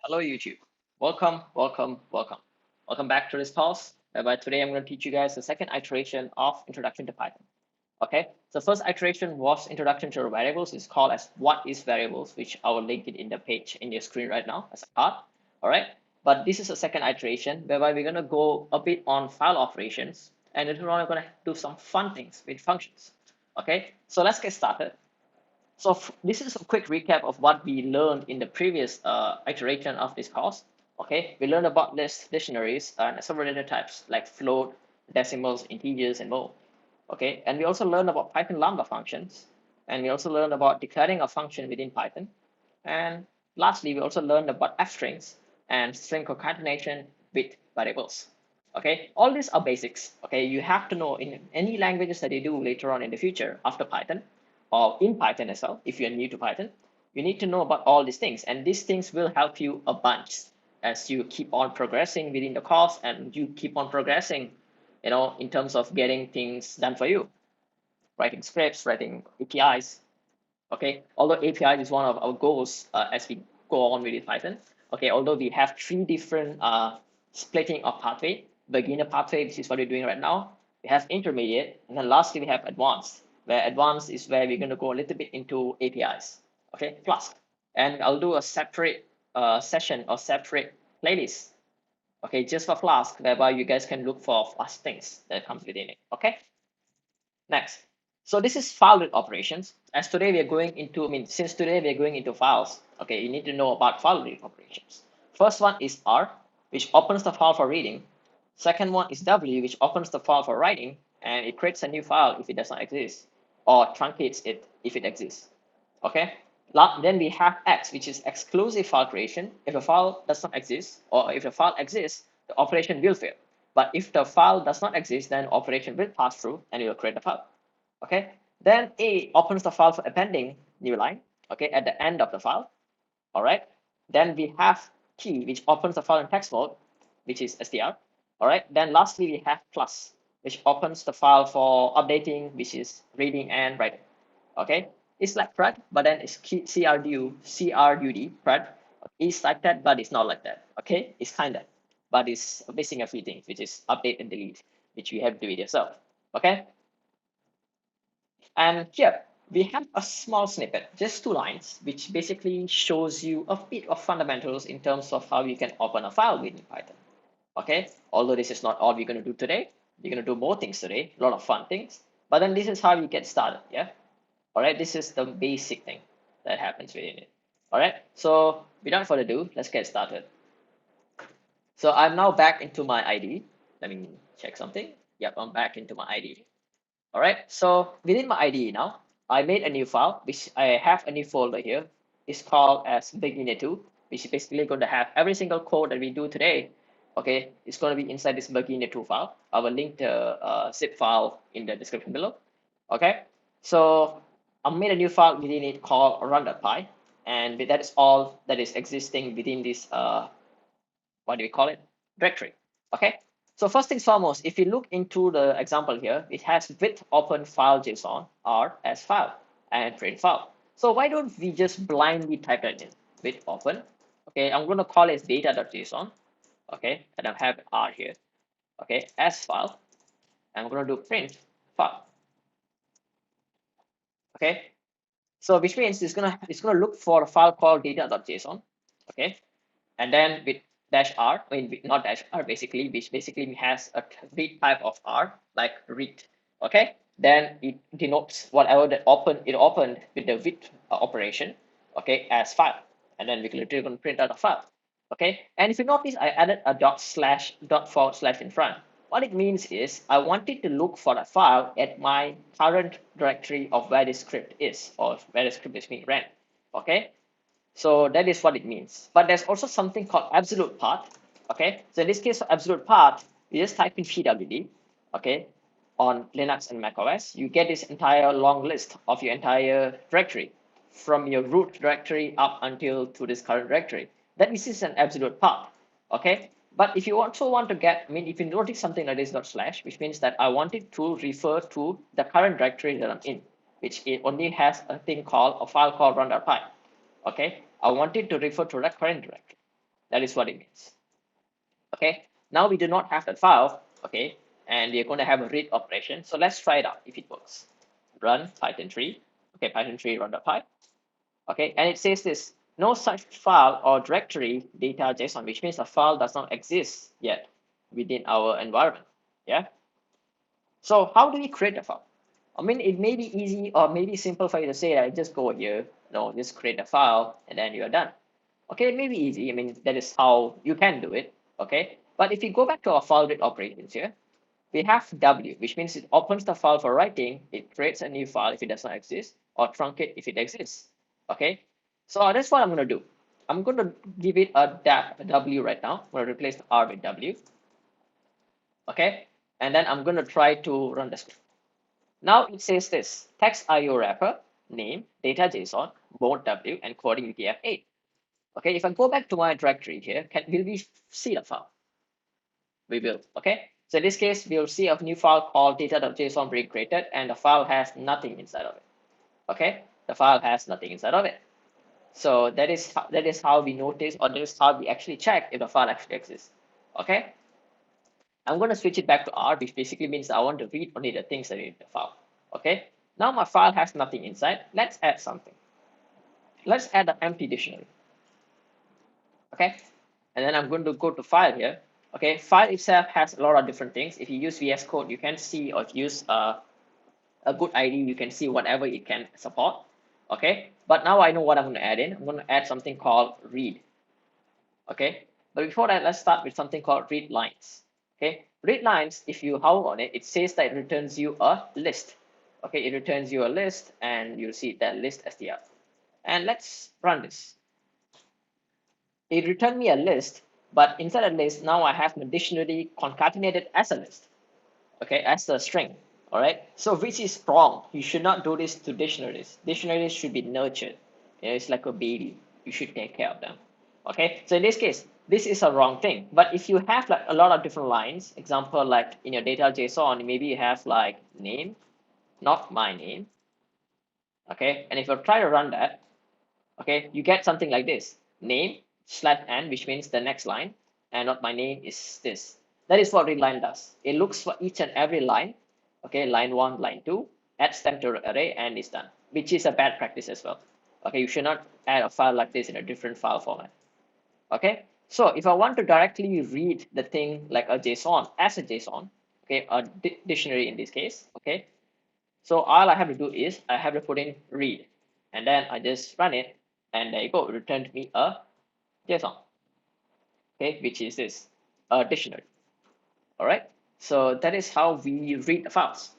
Hello YouTube. Welcome back to this course. Whereby today I'm going to teach you guys the second iteration of Introduction to Python. Okay, so first iteration was Introduction to Variables. It's called as What is Variables, which I will link it in the page in your screen right now as a part. All right, but this is a second iteration whereby we're going to go a bit on file operations, and later on we're going to do some fun things with functions. Okay, so let's get started. So this is a quick recap of what we learned in the previous iteration of this course. Okay, we learned about lists, dictionaries, and several data types like float, decimals, integers, and more. Okay, and we also learned about Python Lambda functions, and we also learned about declaring a function within Python. And lastly, we also learned about f strings and string concatenation with variables. Okay, all these are basics. Okay, you have to know in any languages that you do later on in the future after Python or in Python as well. If you're new to Python, you need to know about all these things, and these things will help you a bunch as you keep on progressing within the course and you keep on progressing, in terms of getting things done for you, writing scripts, writing APIs. Okay, although API is one of our goals as we go on with Python. Okay, although we have three different splitting of pathway: beginner pathway, which is what we're doing right now. We have intermediate, and then lastly we have advanced, where advanced is where we're going to go a little bit into APIs. Okay, Flask, and I'll do a separate session or separate playlist. Okay, just for Flask, whereby you guys can look for Flask things that comes within it. Okay. Next, so this is file read operations. As today we are going into, since today we are going into files, okay, you need to know about file read operations. First one is R, which opens the file for reading. Second one is W, which opens the file for writing, and it creates a new file if it does not exist, or truncates it if it exists. Okay. Then we have X, which is exclusive file creation. If a file does not exist, or if a file exists, the operation will fail. But if the file does not exist, then operation will pass through and it will create a file. Okay. Then A opens the file for appending new line. Okay, at the end of the file. All right. Then we have T, which opens the file in text mode, which is str. All right. Then lastly we have plus, which opens the file for updating, which is reading and writing. Okay. It's like pred, but then it's crud, pred. It's like that, but it's not like that. Okay, it's kind of, but it's missing a few things, which is update and delete, which you have to do it yourself. Okay, and here we have a small snippet, just 2 lines, which basically shows you a bit of fundamentals in terms of how you can open a file within Python. Okay, although this is not all we're going to do today, we're going to do more things today, a lot of fun things, but then this is how you get started. Yeah. All right, this is the basic thing that happens within it. All right, so without further ado, let's get started. So I'm now back into my IDE. Let me check something. Yep, I'm back into my IDE. All right, so within my IDE now, I made a new file, which I have a new folder here. It's called as beginner2, which is basically going to have every single code that we do today. Okay, it's going to be inside this beginner2 file. I will link the zip file in the description below. Okay, so I made a new file within it called run.py, and that is all that is existing within this what do we call it, directory. Okay, so first things foremost, if you look into the example here, it has with open file JSON or as file and print file. So why don't we just blindly type it in with open? Okay, I'm going to call it data.json. Okay, and I have R here. Okay, as file. I'm going to do print file. Okay, so which means it's gonna look for a file called data.json. Okay, and then with -r, not -r basically, which basically has a read type of R, like read. Okay, then it denotes whatever that it opened with the with operation. Okay, as file, and then we're literally going to print out a file. Okay, and if you notice, I added a dot/dot// in front. What it means is I wanted to look for a file at my current directory of where this script is, or where the script is being ran. Okay, so that is what it means. But there's also something called absolute path. Okay, so in this case, for absolute path, you just type in pwd. Okay, on Linux and macOS, you get this entire long list of your entire directory from your root directory up until to this current directory. That is an absolute path. Okay, but if you also want to get, if you notice something like this dot slash, which means that I wanted to refer to the current directory that I'm in, which it only has a thing called a file called run.py. Okay, I wanted to refer to the current directory. That is what it means. Okay, now we do not have that file, okay, and we are going to have a read operation. So let's try it out if it works. Run Python 3. Okay, Python 3 run.py. Okay, and it says this, no such file or directory data.json, which means the file does not exist yet within our environment. Yeah. So how do we create a file? I mean, it may be easy or maybe simple for you to say, I just go here, just create a file and then you're done. Okay, it may be easy. I mean, that is how you can do it. Okay, but if you go back to our file read operations here, we have W, which means it opens the file for writing, it creates a new file if it does not exist, or truncate if it exists. Okay, so that's what I'm going to do. I'm going to give it a W right now. I'm going to replace the R with W. Okay, and then I'm going to try to run the script. Now it says this, text IO wrapper, name, data.json, mode W, and coding UTF-8. Okay, if I go back to my directory here, will we see the file? We will. Okay, so in this case, we'll see a new file called data.json being created, and the file has nothing inside of it. Okay, the file has nothing inside of it. So that is how we notice, or that is how we actually check if the file actually exists. Okay, I'm going to switch it back to R, which basically means I want to read only the things that are in the file. Okay, now my file has nothing inside. Let's add something. Let's add an empty dictionary. Okay, and then I'm going to go to file here. Okay, file itself has a lot of different things. If you use VS Code, you can see, or if you use a good ID, you can see whatever it can support. Okay, but now I know what I'm going to add in. I'm going to add something called read. Okay, but before that, let's start with something called read lines. Okay, read lines, if you hover on it, it says that it returns you a list. Okay, it returns you a list, and you'll see that list str. And let's run this. It returned me a list, but inside a list, now I have my dictionary concatenated as a list, okay, as a string. All right, so which is wrong. You should not do this to dictionaries. Dictionaries should be nurtured. It's like a baby. You should take care of them. Okay, so in this case, this is a wrong thing. But if you have like a lot of different lines, example, like in your data.json, maybe you have like name, not my name. Okay, and if you try to run that, okay, you get something like this, name /n, which means the next line, and not my name is this. That is what readline does. It looks for each and every line, okay, line 1, line 2, adds them to the array, and is done, which is a bad practice as well. Okay, you should not add a file like this in a different file format. Okay, so if I want to directly read the thing like a JSON as a JSON, okay, a dictionary in this case, okay, so all I have to do is I have to put in read, and then I just run it, and there you go, it returned me a JSON, okay, which is this, a dictionary. All right, so that is how we read the files.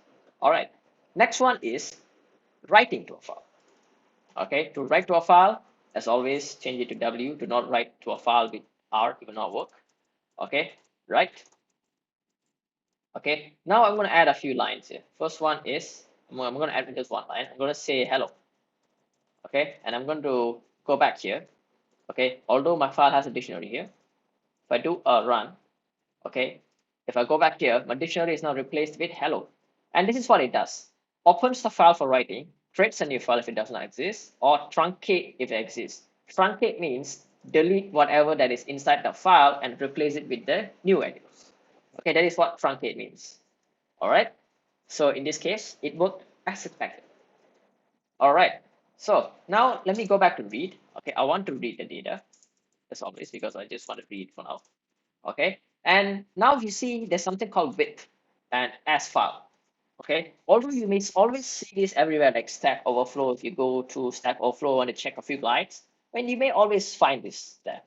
All right, next one is writing to a file. Okay, to write to a file, as always, change it to W. Do not write to a file with R, it will not work. Okay, right. Okay, now I'm going to add a few lines here. First one is, I'm going to add just one line. I'm going to say hello. Okay, and I'm going to go back here. Okay, although my file has a dictionary here, if I do a run, okay, if I go back here, my dictionary is now replaced with hello. And this is what it does. Opens the file for writing, creates a new file if it does not exist, or truncate if it exists. Truncate means delete whatever that is inside the file and replace it with the new values. Okay, that is what truncate means. All right, so in this case, it worked as expected. All right, so now let me go back to read. Okay, I want to read the data as always because I just want to read for now. Okay, and now you see there's something called width and as file. Okay, although you may always see this everywhere like Stack Overflow. If you go to Stack Overflow and check a few lines, when you may always find this there.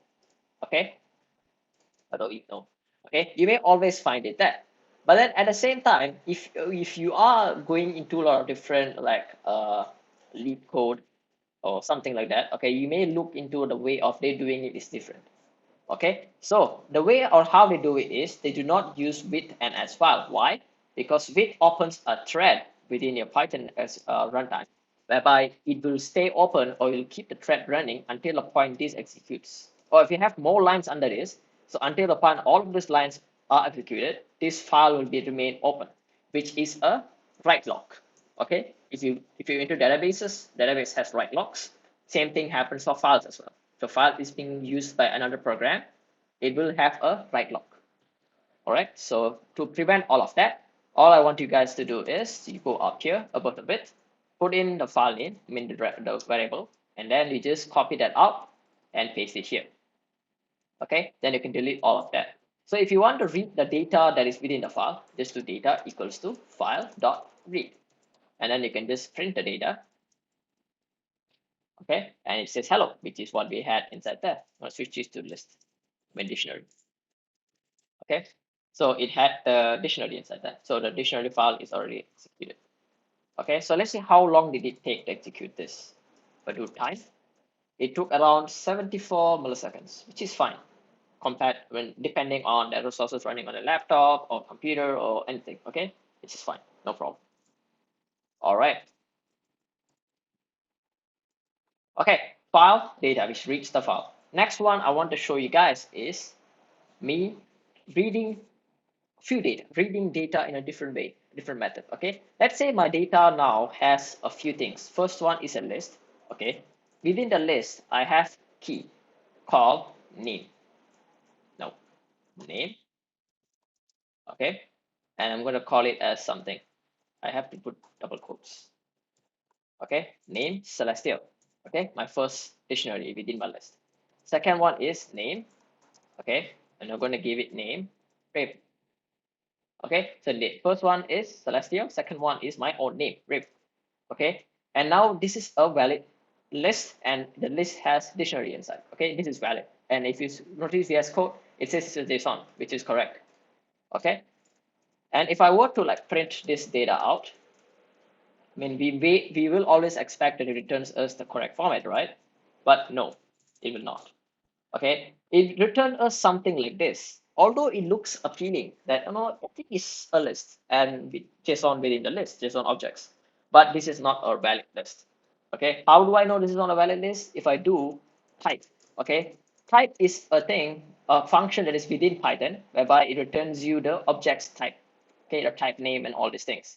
Okay, I don't even know. Okay, you may always find it there. But then at the same time, if you are going into a lot of different like leap code or something like that, okay, you may look into the way of they doing it is different. Okay, so the way or how they do it is they do not use with and as file. Why? Because with opens a thread within your Python as runtime, whereby it will stay open or will keep the thread running until the point this executes. Or if you have more lines under this, so until the point all of these lines are executed, this file will be remain open, which is a write lock. Okay, if you're into databases, database has write locks. Same thing happens for files as well. the file is being used by another program, it will have a write lock. All right, so to prevent all of that, all I want you guys to do is you go up here above a bit, put in the file name, I mean the variable, and then you just copy that out and paste it here. Okay, then you can delete all of that. So if you want to read the data that is within the file, just do data equals to file dot read, and then you can just print the data. Okay, and it says hello, which is what we had inside there. I'll switch this to list, I mean dictionary. Okay, so it had the dictionary inside that. So the dictionary file is already executed. Okay, so let's see how long did it take to execute this. If I do time, it took around 74 milliseconds, which is fine compared when depending on the resources running on a laptop or computer or anything. Okay, which is fine, no problem. All right. Okay, file data, which reads the file. Next one I want to show you guys is me reading reading data in a different way, different method. Okay, let's say my data now has a few things. First one is a list. Okay, within the list I have key called name. No, name. Okay, and I'm going to call it as something. I have to put double quotes. Okay, name Celestial. Okay, my first dictionary within my list. Second one is name. Okay, and I'm going to give it name Raven. Okay, so the first one is Celestial, second one is my own name, Rip. Okay, and now this is a valid list and the list has dictionary inside. Okay, this is valid. And if you notice VS Code, it says it's JSON, which is correct. Okay, and if I were to like print this data out, I mean, we will always expect that it returns us the correct format, right? But no, it will not. Okay, it returns us something like this. Although it looks appealing that I think it's a list and with JSON within the list, JSON objects, but this is not a valid list. Okay, how do I know this is not a valid list? If I do type, okay, type is a function that is within Python whereby it returns you the object's type, okay, the type name and all these things.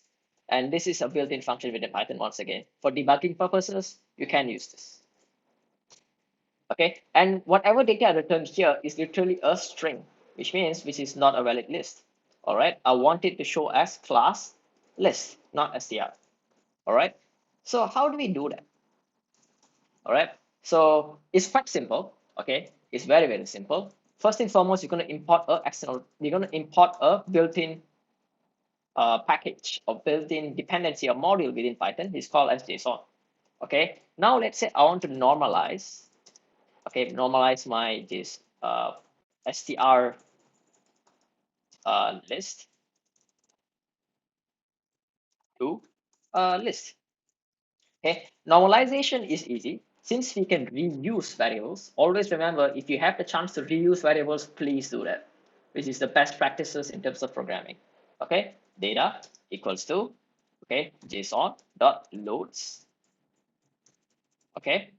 And this is a built-in function within Python once again. For debugging purposes, you can use this. Okay, and whatever data I return here is literally a string, which is not a valid list. All right, I want it to show as class list, not str. All right, so how do we do that? All right, so it's quite simple. Okay, it's very simple. First and foremost, you're going to import a built-in package or built-in dependency or module within Python. It's called as JSON. Okay, now let's say I want to normalize. Okay, normalize my this str list to list. Okay, normalization is easy since we can reuse variables. Always remember, if you have the chance to reuse variables, please do that, which is the best practices in terms of programming. Okay, data equals to JSON dot loads. Okay,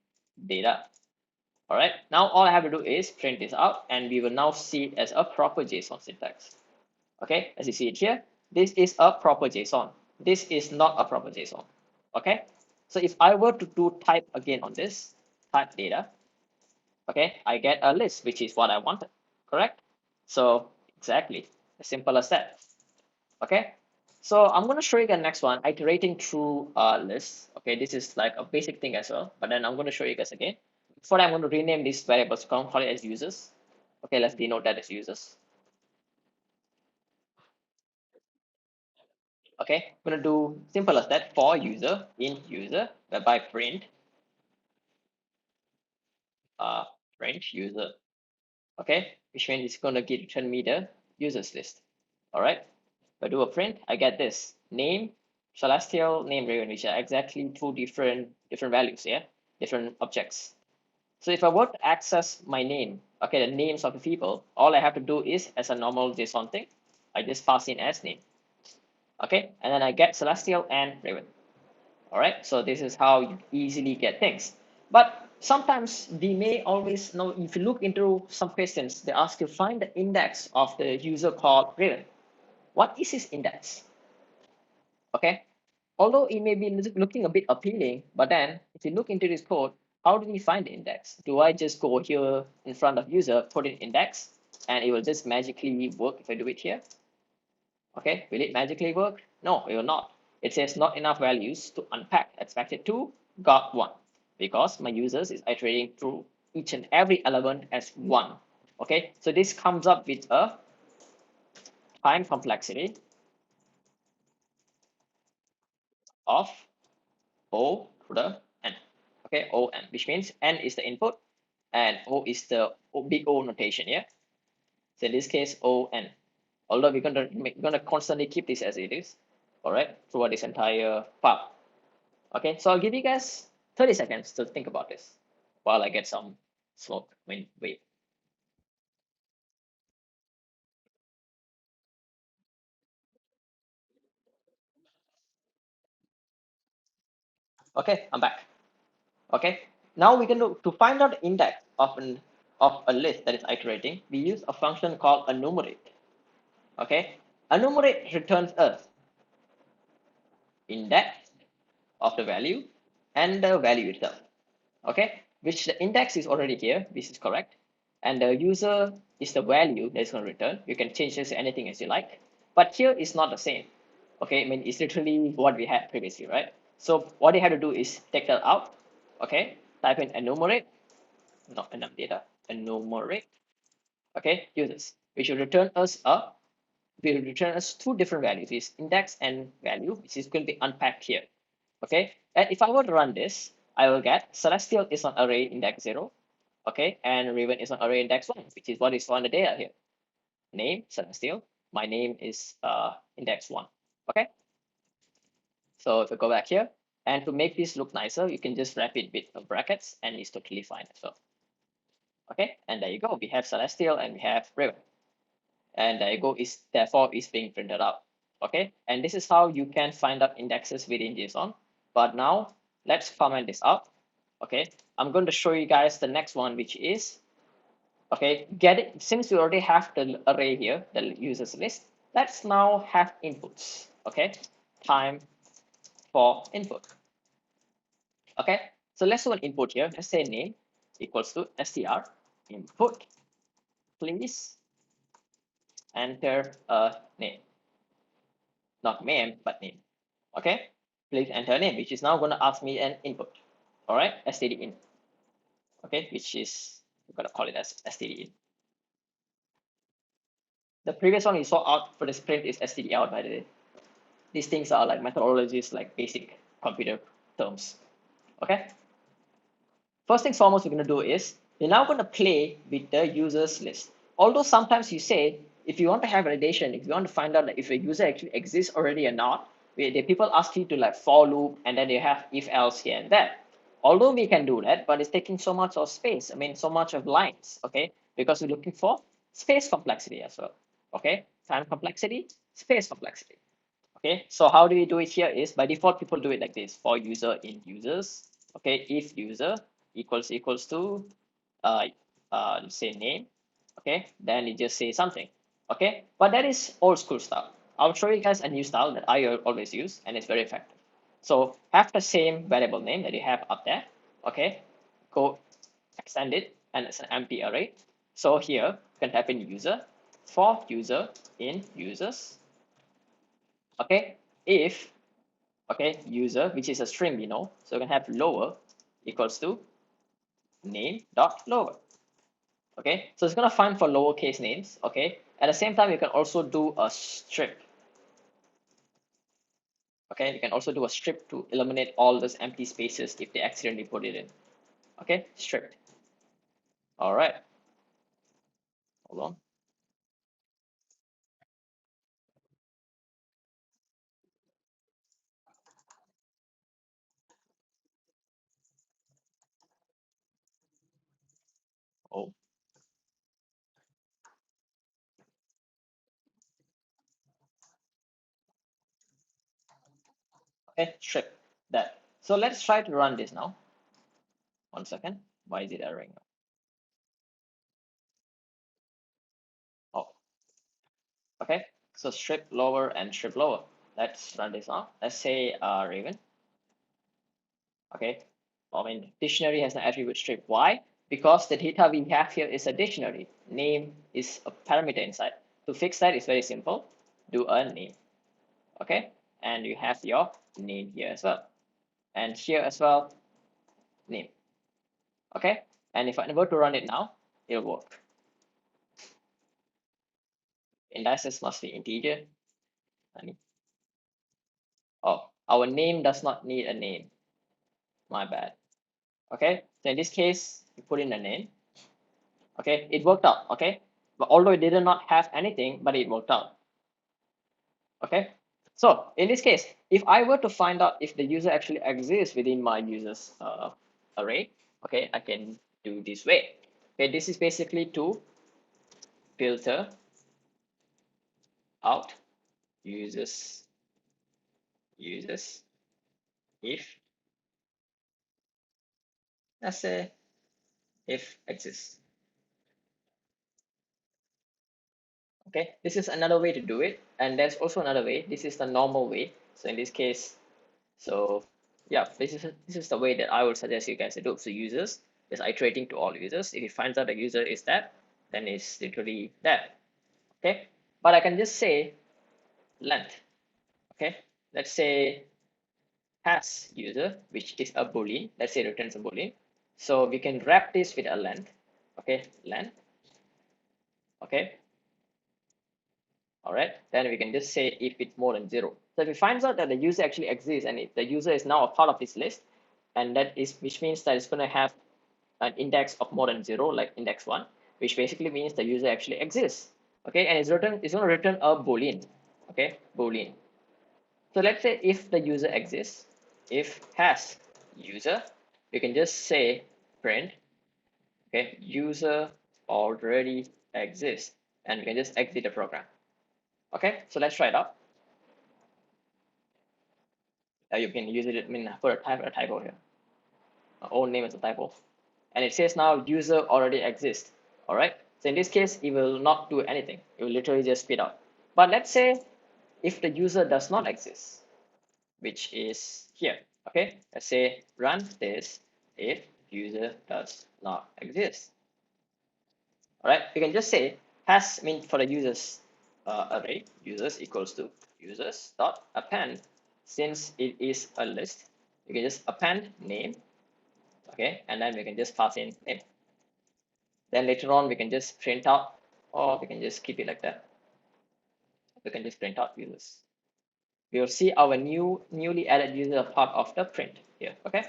data. All right, now all I have to do is print this out, and we will now see it as a proper JSON syntax. Okay, as you see it here, this is a proper JSON. This is not a proper JSON. Okay, so if I were to do type again on this, type data, okay, I get a list, which is what I wanted, correct? So exactly, as simple as that. Okay, so I'm going to show you the next one, iterating through lists. Okay, this is like a basic thing as well, but then I'm going to show you guys again. Before I'm going to rename these variables, call it as users. Okay, let's denote that as users. Okay, I'm gonna do simple as that for user in user whereby print print user. Okay, which means it's gonna return me the users list. All right, if I do a print, I get this name Celestial, name Raven, which are exactly two different values, yeah, different objects. So if I were to access my name, okay, the names of the people, all I have to do is as a normal JSON thing, I just pass in as name. Okay, and then I get Celestial and Raven. All right, so this is how you easily get things. But sometimes we may always know, if you look into some questions, they ask you find the index of the user called Raven. What is his index? Okay, although it may be looking a bit appealing, but then if you look into this code, how do we find the index? Do I just go here in front of user, put in index, and it will just magically work if I do it here? Okay, will it magically work? No, it will not. It says not enough values to unpack. Expected to got 1 because my users is iterating through each and every element as 1. Okay, so this comes up with a time complexity of O to the n. Okay, O n, which means n is the input and O is the big O notation. Yeah, so in this case O n. Although we're gonna constantly keep this as it is, all right, throughout this entire part. Okay, so I'll give you guys 30 seconds to think about this while I get some smoke. I mean, wait. Okay, I'm back. Okay, now we can do to find out the index of a list that is iterating. We use a function called enumerate. Okay, enumerate returns us index of the value and the value itself. Okay, which the index is already here. This is correct, and the user is the value that's going to return. You can change this to anything as you like, but here is not the same. Okay, I mean it's literally what we had previously, right? So what you have to do is take that out. Okay, type in enumerate, not enum data, enumerate. Okay, users, which will return us two different values, is index and value, which is going to be unpacked here. Okay, and if I were to run this, I will get celestial is on array index 0, okay, and Raven is on array index 1, which is what is on the data here. Name celestial, my name is index 1. Okay, so if I go back here, and to make this look nicer, you can just wrap it with brackets, and it's totally fine as well. Okay, and there you go, we have celestial and we have Raven, and there you go, is therefore is being printed out. Okay, and this is how you can find out indexes within JSON. But now let's comment this out. Okay, I'm going to show you guys the next one, which is, okay, get it, since we already have the array here, the users list, let's now have inputs. Okay, time for input. Okay, so let's do an input here. Let's say name equals to str input. Please enter a name, not name but name. Okay, please enter a name, which is now going to ask me an input. All right, std in. Okay, which is, we're going to call it as std in. The previous one you saw out for the sprint is std out, by the way. These things are like methodologies, like basic computer terms. Okay, first things foremost we're going to do is we're now going to play with the users list. Although sometimes you say, if you want to have validation, if you want to find out that if a user actually exists already or not, the people ask you to like for loop, and then they have if else here and there. Although we can do that, but it's taking so much of space, I mean so much of lines. Okay, because we're looking for space complexity as well. Okay, time complexity, space complexity. Okay, so how do we do it here is by default people do it like this: for user in users. Okay, if user equals to uh say name. Okay, then you just say something. Okay, but that is old school style. I'll show you guys a new style that I always use, and it's very effective. So have the same variable name that you have up there. Okay, go extend it, and it's an empty array. So here you can type in user, for user in users. Okay, if, okay, user, which is a string, so you can have lower equals to name dot lower. Okay, so it's gonna find for lowercase names. Okay, at the same time you can also do a strip. Okay, you can also do a strip to eliminate all those empty spaces if they accidentally put it in. Okay, stripped. All right, hold on. Oh, okay, strip that. So let's try to run this now. 1 second. Why is it erroring? Oh, okay. So strip lower and strip lower. Let's run this now. Let's say Raven. Okay. dictionary has an attribute strip. Why? Because the data we have here is a dictionary. Name is a parameter inside. To fix that, it's very simple. Do a name. Okay, and you have your name here as well, and here as well, name. Okay, and if I were to run it now, it'll work. Indices must be integer. Oh, our name does not need a name. My bad. Okay, so in this case, you put in a name. Okay, it worked out. Okay, but although it did not have anything, but it worked out. Okay, so in this case, if I were to find out if the user actually exists within my users array, okay, I can do this way. Okay, this is basically to filter out users if, let's say, if exists. Okay, this is another way to do it, and there's also another way. This is the normal way. So in this case, so yeah, this is the way that I would suggest you guys to do. So users is iterating to all users. If it finds out the user is that, then it's literally that. Okay, but I can just say length. Okay, let's say has user, which is a boolean. Let's say returns a boolean. So we can wrap this with a length. Okay, length. Okay, all right, then we can just say if it's more than 0. So if it finds out that the user actually exists and if the user is now a part of this list, and that is, which means that it's going to have an index of more than 0, like index 1, which basically means the user actually exists. Okay, and it's going to return a boolean. Okay, boolean. So let's say if the user exists, if has user, you can just say print, okay, user already exists, and we can just exit the program. Okay, so let's try it out. You can use it, I mean, put a typo here. Our own name is a typo. And it says now user already exists. All right. So in this case, it will not do anything. It will literally just spit out. But let's say if the user does not exist, which is here. Okay. Let's say run this if user does not exist. All right. You can just say has mean for the users array, users equals to users dot append. Since it is a list, you can just append name. Okay, and then we can just pass in name. Then later on we can just print out, or we can just keep it like that. We can just print out users. We will see our newly added user part of the print here. Okay,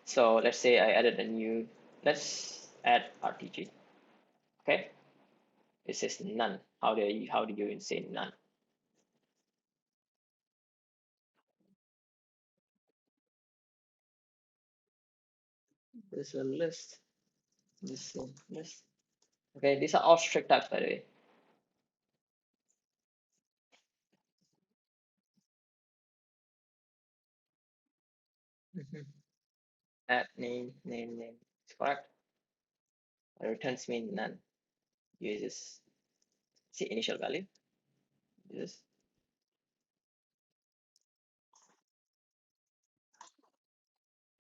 so let's say I added a new, let's add RTG. Okay, it says none. How do you say none? There's a list. This list. Okay, these are all strict types, by the way. Add name. It's correct. Returns mean none. Uses, see initial value. Uses.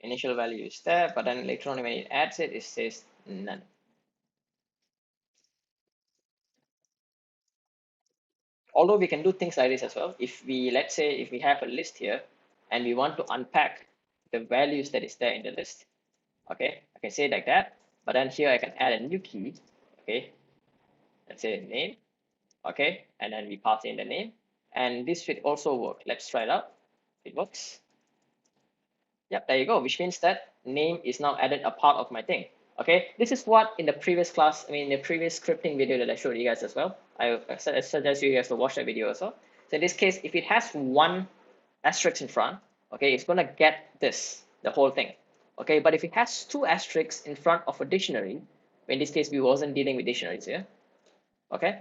Initial value is there, but then later on when it adds it, it says none. Although we can do things like this as well. If we, let's say, if we have a list here and we want to unpack the values that is there in the list, okay, I can say like that, but then here I can add a new key, okay, let's say name, okay, and then we pass in the name, and this should also work. Let's try it out. It works. Yep, there you go, which means that name is now added a part of my thing. Okay, this is what in the previous class, I mean, in the previous scripting video that I showed you guys as well. I suggest you guys to watch that video as well. So in this case, if it has one asterisk in front, okay, it's gonna get this, the whole thing. Okay, but if it has two asterisks in front of a dictionary, in this case, we wasn't dealing with dictionaries here, okay,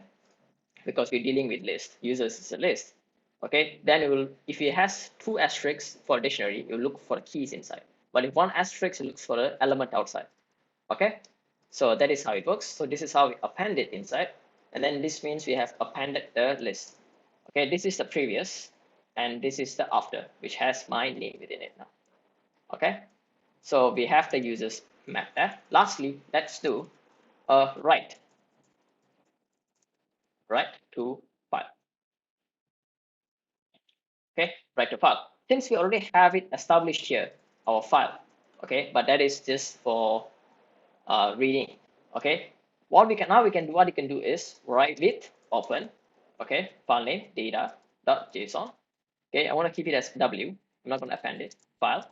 because we're dealing with list. Users is a list. Okay, then it will, if it has two asterisks for a dictionary, it will look for the keys inside. But if one asterisk, it looks for the element outside. Okay, so that is how it works. So this is how we append it inside, and then this means we have appended the list. Okay, this is the previous, and this is the after, which has my name within it now. Okay, So we have the users map there. Lastly, let's do a write to file. Okay, write to file. Since we already have it established here, our file. Okay, but that is just for reading. Okay, what we can do is write with open. Okay, file name data.json. Okay, I want to keep it as W. I'm not going to append it. File.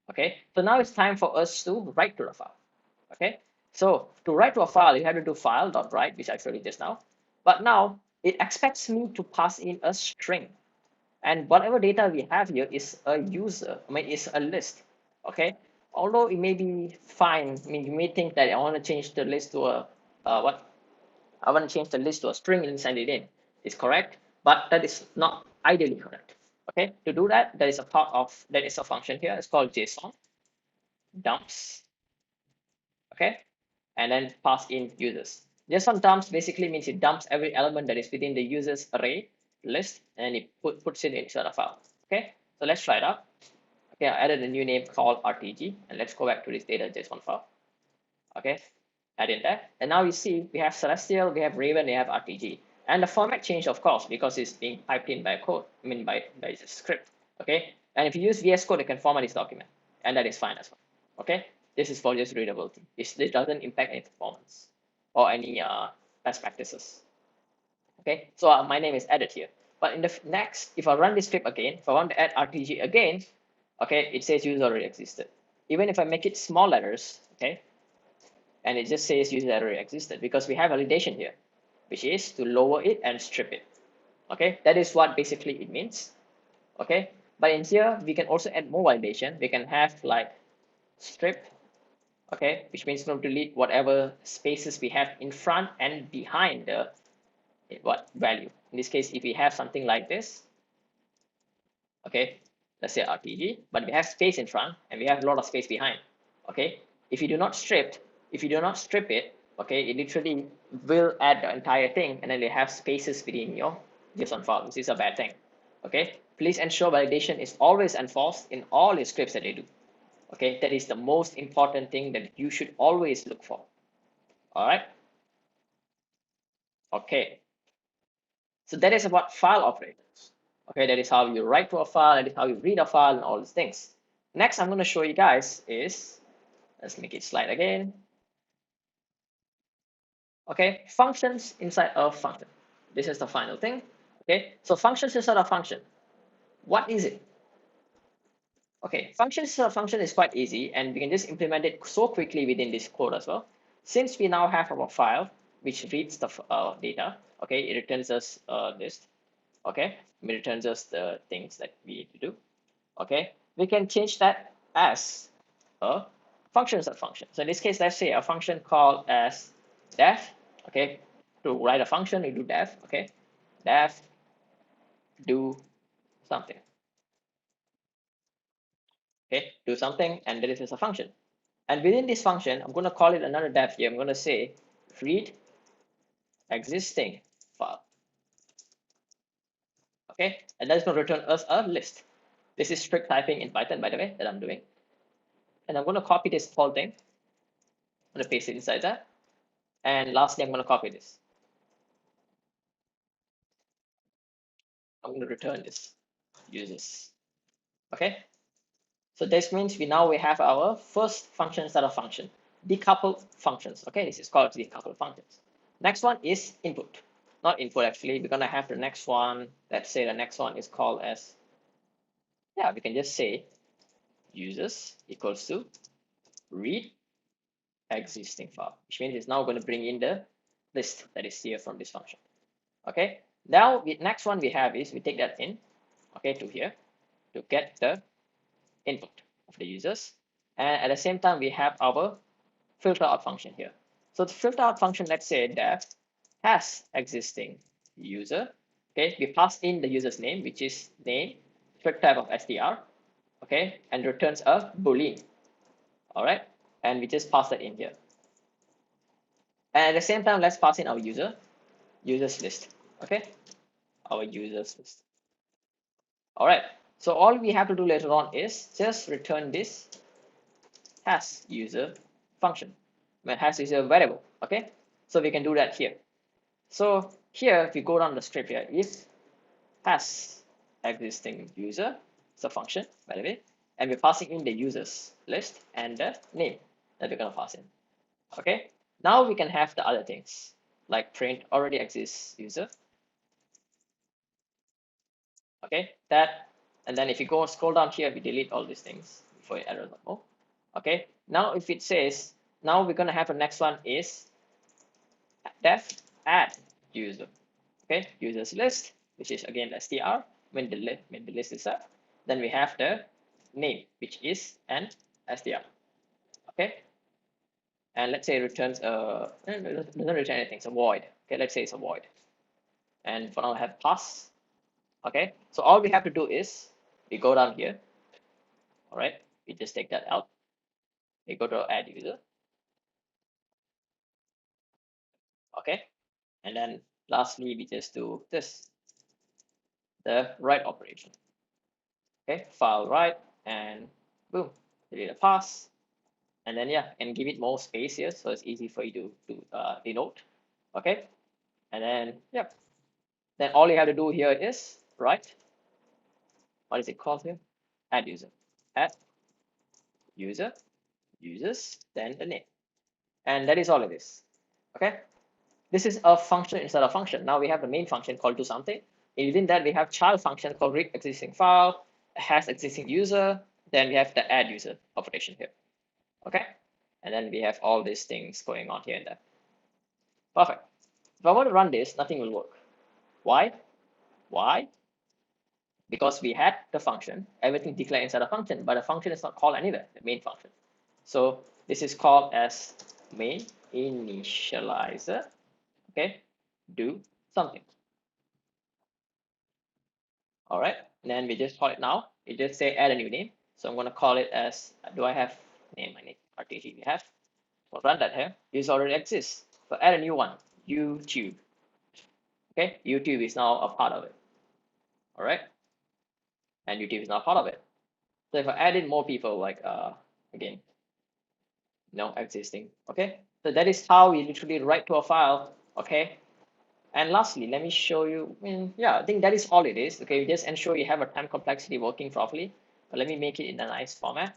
Okay, so now it's time for us to write to the file. Okay, so to write to a file, you have to do file.write, which I showed you just now. But now it expects me to pass in a string, and whatever data we have here is a user. I mean, is a list. Okay, although it may be fine. I mean, you may think that I want to change the list to a what? I want to change the list to a string and send it in. It's correct, but that is not ideally correct. Okay, to do that, there is a part of that is a function here. It's called Json Dumps. Okay, and then pass in users. Json dumps basically means it dumps every element that is within the users array list, and it puts it inside a file. Okay, so let's try it out. Okay, I added a new name called RTG, and let's go back to this data.json file. Okay, add in there, and now you see we have Celestial, we have Raven, we have RTG, and the format changed, of course, because it's being piped in by code. I mean by the script. Okay, and if you use VS Code, you can format this document, and that is fine as well. Okay, this is for just readability. It doesn't impact any performance or any best practices. Okay, so my name is added here. But in the next, if I run this script again, if I want to add RTG again, okay, it says user already existed. Even if I make it small letters, okay, and it just says user already existed because we have validation here, which is to lower it and strip it. Okay, that is what basically it means. Okay, but in here we can also add more validation. We can have like strip, okay, which means we're going to delete whatever spaces we have in front and behind the what value. In this case, if we have something like this, okay, let's say RTG, but we have space in front and we have a lot of space behind. Okay, if you do not strip it, okay, it literally will add the entire thing, and then they have spaces within your JSON file, which is a bad thing. Okay, please ensure validation is always enforced in all your scripts that they do. Okay, that is the most important thing that you should always look for. All right. Okay, so that is about file operators. Okay, that is how you write to a file, that is how you read a file, and all these things. Next, I'm going to show you guys is, let's make it slide again. Okay, functions inside a function. This is the final thing. Okay, so functions inside a function. What is it? Okay, functions inside a function is quite easy, and we can just implement it so quickly within this code as well. Since we now have our file, which reads the data, okay, it returns us this. Okay, it returns us the things that we need to do. Okay, we can change that as a function inside function. So in this case, let's say a function called as def. Okay, to write a function, we do def. Okay, def do something. Okay, do something, and this is a function. And within this function, I'm going to call it another def here. I'm going to say read existing file. Okay, and that's going to return us a list. This is strict typing in Python, by the way, that I'm doing. And I'm going to copy this whole thing. I'm going to paste it inside there. And lastly, I'm going to copy this. I'm going to return this users. Okay, so this means we have our first function set of function, decoupled functions. Okay, this is called decoupled functions. Next one is input, not input actually. We're gonna have the next one. Let's say the next one is called as, yeah, we can just say users equals to read existing file, which means it's now going to bring in the list that is here from this function. Okay, now the next one we have is we take that in, okay, to here to get the input of the users, and at the same time we have our filter out function here. So the filter out function, let's say def has existing user. Okay, we pass in the user's name, which is name, strict type of str, okay, and returns a boolean. All right, and we just pass that in here. And at the same time, let's pass in our users list. Okay, our users list. All right, so all we have to do later on is just return this has user function, has user variable. Okay, so we can do that here. So here, if we go down the script here, if has existing user, it's a function, by the way, and we're passing in the users list and the name that we're gonna pass in. Okay, now we can have the other things like print already exists user. Okay, that, and then if you go scroll down here, we delete all these things before you error more. Okay, now if it says, now we're gonna have the next one is def add user. Okay, users list, which is again the str when the list is up. Then we have the name, which is an str. Okay, and let's say it returns it doesn't return anything, it's a void. Okay, let's say it's a void. And for now I have pass. Okay, so all we have to do is we go down here. All right, we just take that out. We go to add user. Okay, and then lastly we just do this, the write operation. Okay, file write, and boom, delete a pass, and then yeah, and give it more space here so it's easy for you to denote. Okay, and then yeah, then all you have to do here is write, what is it called here, add user, add user, users, then the name, and that is all it is. Okay, this is a function inside a function. Now we have the main function called do something, and within that we have child function called read existing file, has existing user, then we have the add user operation here. Okay, and then we have all these things going on here and there. Perfect. If I want to run this, nothing will work. Why? Why? Because we had the function, everything declared inside a function, but the function is not called anywhere, the main function. So this is called as main initializer. Okay, do something. All right, and then we just call it now. We just say add a new name. So I'm going to call it as, do I have name? I need RTG. We have. We'll run that here. This already exists. So add a new one, YouTube. Okay, YouTube is now a part of it. All right, and YouTube is now part of it. So if I add in more people, like again, no existing. Okay, so that is how we literally write to a file. Okay, and lastly, let me show you. Yeah, I think that is all it is. Okay, just ensure you have a time complexity working properly. But let me make it in a nice format.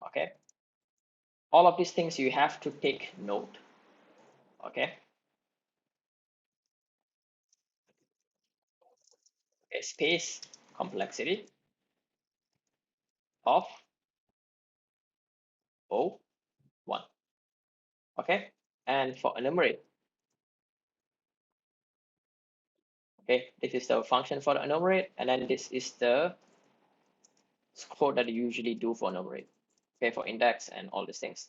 Okay, all of these things you have to take note. Okay, okay, space complexity of O1. Okay, and for enumerate, okay, this is the function for the enumerate, and then this is the code that you usually do for enumerate, okay, for index and all these things.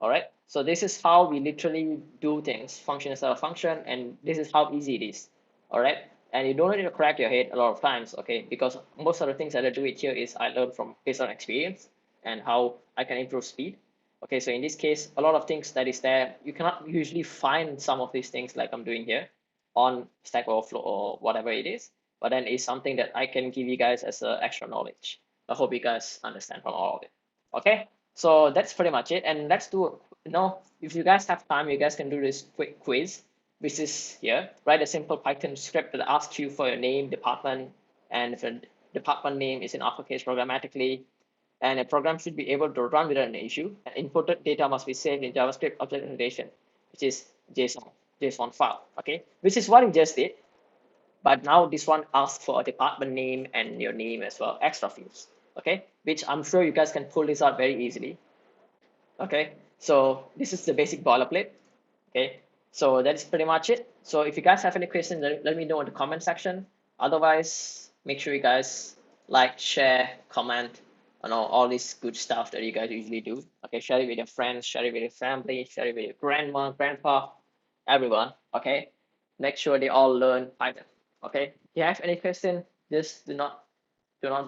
All right, so this is how we literally do things, function instead of function, and this is how easy it is. All right, and you don't need to crack your head a lot of times, okay, because most of the things that I do it here is I learn from based on experience and how I can improve speed. Okay, so in this case, a lot of things that is there, you cannot usually find some of these things like I'm doing here on Stack Overflow or whatever it is, but then it's something that I can give you guys as extra knowledge. I hope you guys understand from all of it. Okay, so that's pretty much it, and let's do, if you guys have time, you guys can do this quick quiz, which is here. Write a simple Python script that asks you for your name, department, and if the department name is in uppercase programmatically, and a program should be able to run without an issue, and inputted data must be saved in JavaScript object notation, which is JSON file. Okay, which is what you just did, but now this one asks for a department name and your name as well, extra fields. Okay, which I'm sure you guys can pull this out very easily. Okay, so this is the basic boilerplate. Okay, so that's pretty much it. So if you guys have any questions, let me know in the comment section. Otherwise, make sure you guys like, share, comment, all this good stuff that you guys usually do. Okay, share it with your friends, share it with your family, share it with your grandma, grandpa, everyone. Okay, make sure they all learn Python. Okay, if you have any question, just do not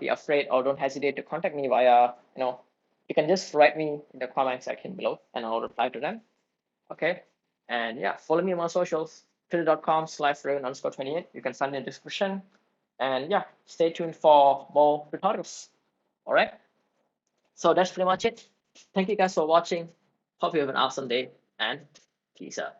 be afraid, or don't hesitate to contact me via, you can just write me in the comment section below and I'll reply to them. Okay, and yeah, follow me on my socials, twitter.com/Raven_28. You can find in the description, and yeah, stay tuned for more tutorials. All right. So that's pretty much it. Thank you guys for watching. Hope you have an awesome day and peace out.